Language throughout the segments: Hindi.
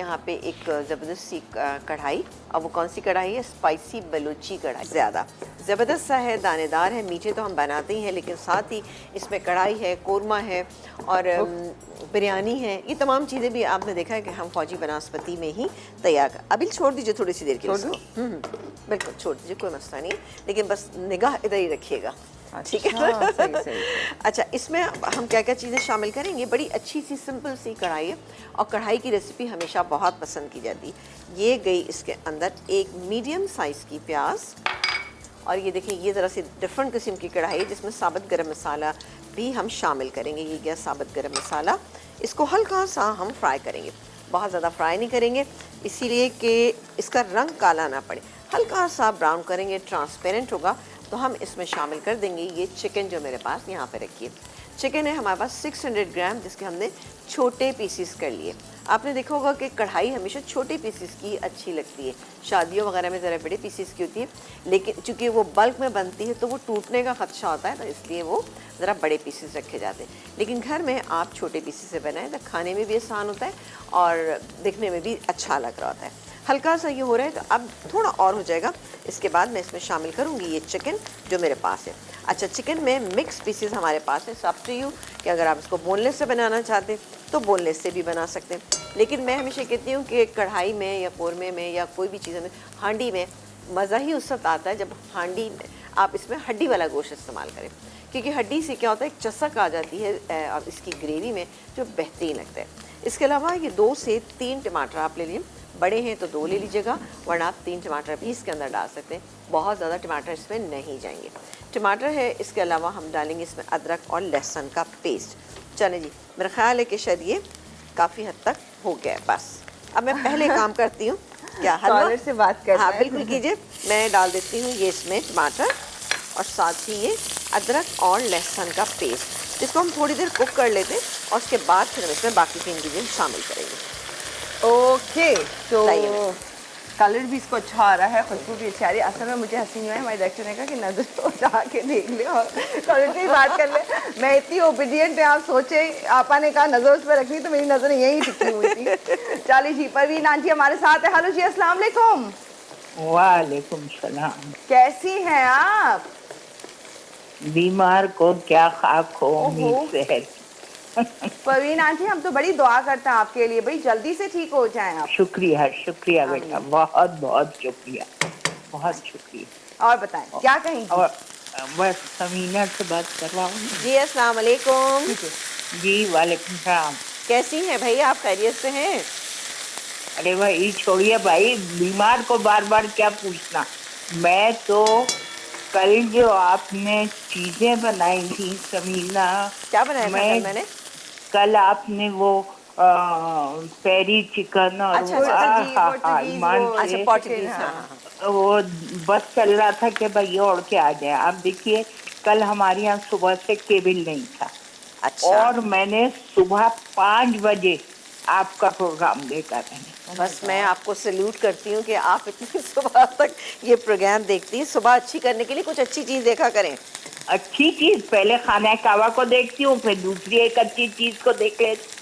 यहाँ पे एक ज़बरदस्त सी कढ़ाई, अब वो कौन सी कढ़ाई है? स्पाइसी बलूची कढ़ाई। ज़्यादा ज़बरदस्त सा है, दानेदार है। मीठे तो हम बनाते ही हैं, लेकिन साथ ही इसमें कढ़ाई है, कोरमा है और बिरयानी है। ये तमाम चीज़ें भी आपने देखा है कि हम फौजी बनास्पति में ही तैयार कर। अभी छोड़ दीजिए थोड़ी सी देर के लिए, बिल्कुल छोड़ दीजिए, कोई मसला नहीं है, लेकिन बस निगाह इधर ही रखिएगा, ठीक है? सही। अच्छा, इसमें हम क्या क्या चीज़ें शामिल करेंगे? बड़ी अच्छी सी सिंपल सी कढ़ाई है और कढ़ाई की रेसिपी हमेशा बहुत पसंद की जाती है। ये गई इसके अंदर एक मीडियम साइज़ की प्याज, और ये देखें ये ज़रा सी डिफरेंट किस्म की कढ़ाई है जिसमें साबुत गरम मसाला भी हम शामिल करेंगे। ये गया साबुत गरम मसाला, इसको हल्का सा हम फ्राई करेंगे, बहुत ज़्यादा फ्राई नहीं करेंगे इसीलिए कि इसका रंग काला ना पड़े। हल्का सा ब्राउन करेंगे, ट्रांसपेरेंट होगा तो हम इसमें शामिल कर देंगे ये चिकन जो मेरे पास यहाँ पे रखी है। चिकन है हमारे पास 600 ग्राम, जिसके हमने छोटे पीसीस कर लिए। आपने देखा होगा कि कढ़ाई हमेशा छोटे पीसीस की अच्छी लगती है, शादियों वगैरह में ज़रा बड़े पीसीस की होती है, लेकिन चूँकि वो बल्क में बनती है तो वो टूटने का खदशा होता है, तो इसलिए वो ज़रा बड़े पीसीस रखे जाते हैं। लेकिन घर में आप छोटे पीसीस से बनाएं तो खाने में भी आसान होता है और दिखने में भी अच्छा लग रहा होता है। हल्का सा ये हो रहा है तो अब थोड़ा और हो जाएगा। इसके बाद मैं इसमें शामिल करूँगी ये चिकन जो मेरे पास है। अच्छा, चिकन में मिक्स पीसेस हमारे पास है, अप टू यू कि अगर आप इसको बोनलेस से बनाना चाहते हैं तो बोनलेस से भी बना सकते हैं। लेकिन मैं हमेशा कहती हूँ कि कढ़ाई में या कोरमे में या कोई भी चीज़ में, हांडी में मज़ा ही उस वक्त आता है जब हांडी में आप इसमें हड्डी वाला गोश्त इस्तेमाल करें, क्योंकि हड्डी से क्या होता है, एक चसक आ जाती है और इसकी ग्रेवी में जो बेहतरीन लगता है। इसके अलावा ये 2 से 3 टमाटर आप ले लिए, बड़े हैं तो 2 ले लीजिएगा, वरना आप 3 टमाटर भी इसके अंदर डाल सकते हैं। बहुत ज़्यादा टमाटर इसमें नहीं जाएंगे। टमाटर है, इसके अलावा हम डालेंगे इसमें अदरक और लहसुन का पेस्ट। चलें जी, मेरा ख्याल है कि शायद ये काफ़ी हद तक हो गया है। बस अब मैं पहले काम करती हूँ, क्या हलवा से बात कर, हाँ बिल्कुल कीजिए। मैं डाल देती हूँ ये इसमें टमाटर और साथ ही ये अदरक और लहसुन का पेस्ट, जिसको हम थोड़ी देर कुक कर लेते हैं और उसके बाद फिर हम इसमें बाकी के इंग्रेडिएंट शामिल करेंगे। ओके, तो कलर भी इसको अच्छा आ रहा है, खुशबू भी अच्छी आ रही है। असल में मुझे हंसी नहीं है, हमारे डायरेक्टर ने कहा कि नजर उठा के देख ले और कलर की बात कर ले। मैं इतनी ओबीडियंट है, आप सोचे, आपा ने कहा नजर उस पर रखनी तो मेरी नजर यहीं टिकी हुई थी। चलिए जी, परवीन आंटी हमारे साथ है। हेलो जी, अस्सलाम वालेकुम। वालेकुम सलाम। कैसी हैं आप? बीमार को क्या खाक हो, उम्मीद सेहत। परवीन आंटी हम तो बड़ी दुआ करते हैं आपके लिए, भाई जल्दी से ठीक हो जाएं आप। शुक्रिया शुक्रिया बेटा, बहुत बहुत शुक्रिया, बहुत शुक्रिया। और बताएं क्या कहेंगी? और बस समीना से बात करवाऊँ जी अस्सलाम वालेकुम। जी? वालेकुम सलाम। कैसी हैं भाई आप, खैरियत से हैं? अरे भाई छोड़िए भाई, बीमार को बार बार क्या पूछना। मैं तो कल जो आपने चीजें बनाई थी समीना, क्या बनाया था कल मैंने? कल आपने वो पेरी चिकन और अच्छा, पोर्टुगीज, वो बस चल रहा था कि भाई और क्या आ जाए। आप देखिए कल हमारे यहाँ सुबह से केबल नहीं था। अच्छा। और मैंने सुबह 5 बजे आपका प्रोग्राम देखा मैंने। बस मैं आपको सैल्यूट करती हूँ कि आप इतनी सुबह तक ये प्रोग्राम देखती हैं। सुबह अच्छी करने के लिए कुछ अच्छी चीज़ देखा करें। अच्छी चीज पहले खाना कावा को देखती हूँ, फिर दूसरी एक अच्छी चीज को देख लेती।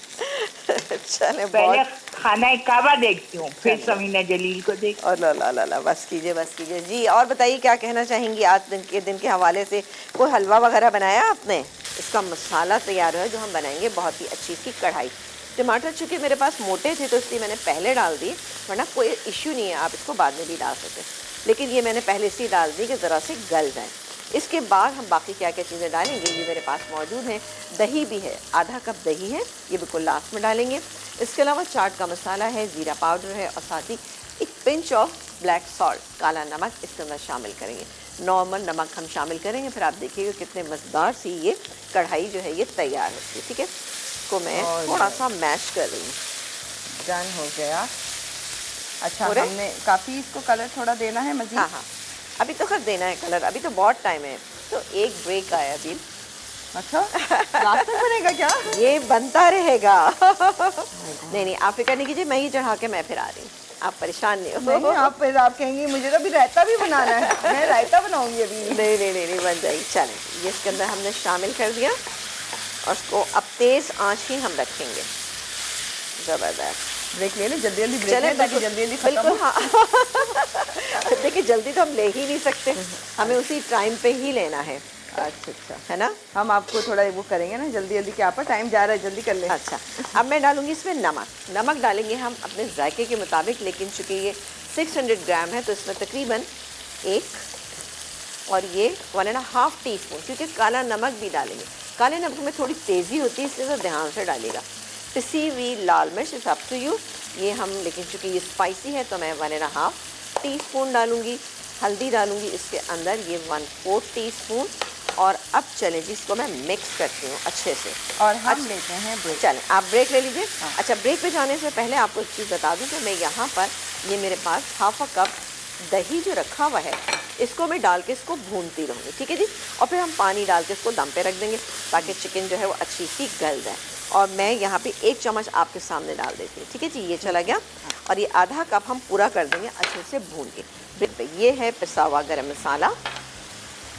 चले, पहले खाना कावा देखती हूँ, फिर समीना जलील को देखती हूँ। ला ला ला, बस कीजिए जी। और बताइए क्या कहना चाहेंगी आज दिन के हवाले से? कोई हलवा वगैरह बनाया आपने? इसका मसाला तैयार है जो हम बनाएंगे, बहुत ही अच्छी सी कढ़ाई। टमाटर चूँकि मेरे पास मोटे थे तो इसलिए मैंने पहले डाल दिए, वरना कोई इश्यू नहीं है, आप इसको बाद में भी डाल सकते हैं, लेकिन ये मैंने पहले से ही डाल दी कि ज़रा से गल जाए। इसके बाद हम बाकी क्या क्या चीज़ें डालेंगे ये मेरे पास मौजूद हैं। दही भी है, आधा कप दही है, ये बिल्कुल लास्ट में डालेंगे। इसके अलावा चाट का मसाला है, ज़ीरा पाउडर है और साथ ही एक पिंच ऑफ ब्लैक सॉल्ट, काला नमक इसके अंदर शामिल करेंगे। नॉर्मल नमक हम शामिल करेंगे, फिर आप देखिएगा कितने मज़ेदार सी ये कढ़ाई जो है ये तैयार होती है। ठीक है, इसको मैं थोड़ा सा मैश कर रही हूँ। डन हो गया। अच्छा, हमने काफ़ी इसको कलर थोड़ा देना है मज़ीद? हाँ, अभी तो खैर देना है कलर, अभी तो बहुत टाइम है, तो एक ब्रेक आया अभी। अच्छा, लास्ट तक बनेगा क्या? ये बनता रहेगा। नहीं आप फिक्र नहीं कीजिए, मैं ही चढ़ा के मैं फिर आ रही हूँ, आप परेशान नहीं हो। नहीं, आप कहेंगी मुझे तो अभी रायता भी बनाना है। मैं रायता बनाऊंगी अभी। नहीं बन जाएगी। चलें, ये इसके अंदर हमने शामिल कर दिया और उसको अब तेज़ आंच ही हम रखेंगे। ज़बरदस्त। ब्रेक ले लें, जल्दी जल्दी ब्रेक चलें लें ताकि जल्दी जल्दी खत्म बिल्कुल हो। हाँ देखिए जल्दी तो हम ले ही नहीं सकते, हमें उसी टाइम पे ही लेना है। अच्छा अच्छा, है ना। हम आपको थोड़ा वो करेंगे ना, जल्दी जल्दी क्या पर टाइम जा रहा है, जल्दी कर लें। अच्छा, अब मैं डालूंगी इसमें नमक। नमक डालेंगे हम अपने जायके के मुताबिक, लेकिन चूंकि ये 600 ग्राम है तो इसमें तकरीबन 1 और ये 1.5 टीस्पून, क्योंकि काला नमक भी डालेंगे। काले नमक में थोड़ी तेज़ी होती है, इसलिए तो ध्यान से डालिएगा। पिसी हुई लाल मिर्च इज़ अप टू यू, ये हम, लेकिन चूंकि ये स्पाइसी है तो मैं 1.5 टीस्पून डालूंगी। हल्दी डालूंगी इसके अंदर, ये 1/4 टीस्पून। और अब चलें जी, इसको मैं मिक्स करती हूँ अच्छे से। और हम लेते हैं ब्रेक। चलें आप ब्रेक ले लीजिए। अच्छा, ब्रेक पे जाने से पहले आपको एक चीज़ बता दूं कि मैं यहाँ पर, ये मेरे पास 1/2 कप दही जो रखा हुआ है, इसको मैं डाल के इसको भूनती रहूँगी, ठीक है जी। और फिर हम पानी डाल के इसको दम पे रख देंगे ताकि चिकन जो है वो अच्छी सी गल जाए। और मैं यहाँ पे 1 चम्मच आपके सामने डाल देती हूँ, ठीक है जी। ये चला गया और ये आधा कप हम पूरा कर देंगे अच्छे से भून के। ब्रेक पे ये है पिसा हुआ गरम मसाला,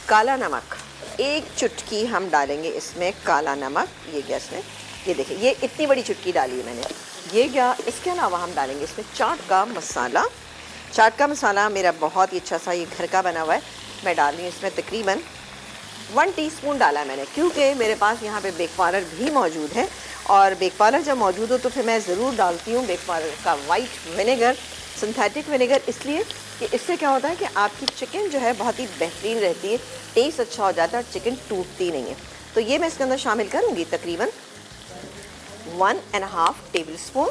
काला नमक 1 चुटकी हम डालेंगे इसमें, काला नमक। ये गया इसमें, ये देखिए ये इतनी बड़ी चुटकी डाली है मैंने, ये गया। इसके अलावा हम डालेंगे इसमें चाट का मसाला। चाट का मसाला मेरा बहुत ही अच्छा सा ये घर का बना हुआ है, मैं डाल रही हूँ इसमें तकरीबन 1 टीस्पून डाला है मैंने, क्योंकि मेरे पास यहाँ पे बेक पाउडर भी मौजूद है। और बेक पाउडर जब मौजूद हो तो फिर मैं ज़रूर डालती हूँ बेक पाउडर का वाइट विनेगर, सिंथेटिक विनेगर, इसलिए कि इससे क्या होता है कि आपकी चिकन जो है बहुत ही बेहतरीन रहती है, टेस्ट अच्छा हो जाता है और चिकन टूटती नहीं है। तो ये मैं इसके अंदर शामिल करूँगी तकरीबन 1.5 tablespoon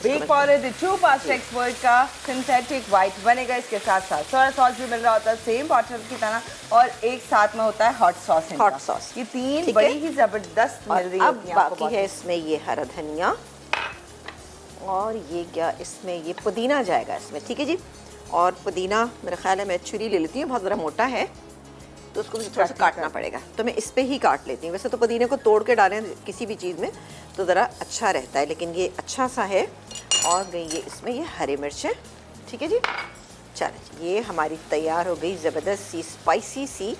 bake powder, the true pasta expert का सिंथेटिक वाइट विनेगर, इसके साथ साथ सोया सॉस भी मिल रहा होता है सेम बॉटल की तरह, और एक साथ में होता है हॉट सॉस। हॉट सॉस, ये 3 ठीक बड़ी है? ही ज़बरदस्त मिल रही अब होती हैं आपको बाकी है इसमें ये हरा धनिया, और ये क्या इसमें ये पुदीना जाएगा इसमें, ठीक है जी। और पुदीना मेरा ख्याल है मैं छुरी ले लेती हूँ, बहुत ज़रा मोटा है तो उसको मुझे थोड़ा सा काटना पड़ेगा, तो मैं इस पे ही काट लेती हूँ। वैसे तो पुदीने को तोड़ के डालें किसी भी चीज़ में तो ज़रा अच्छा रहता है, लेकिन ये अच्छा सा है। और गई ये इसमें ये हरी मिर्चें, ठीक है जी। चलो ये हमारी तैयार हो गई ज़बरदस्त सी स्पाइसी सी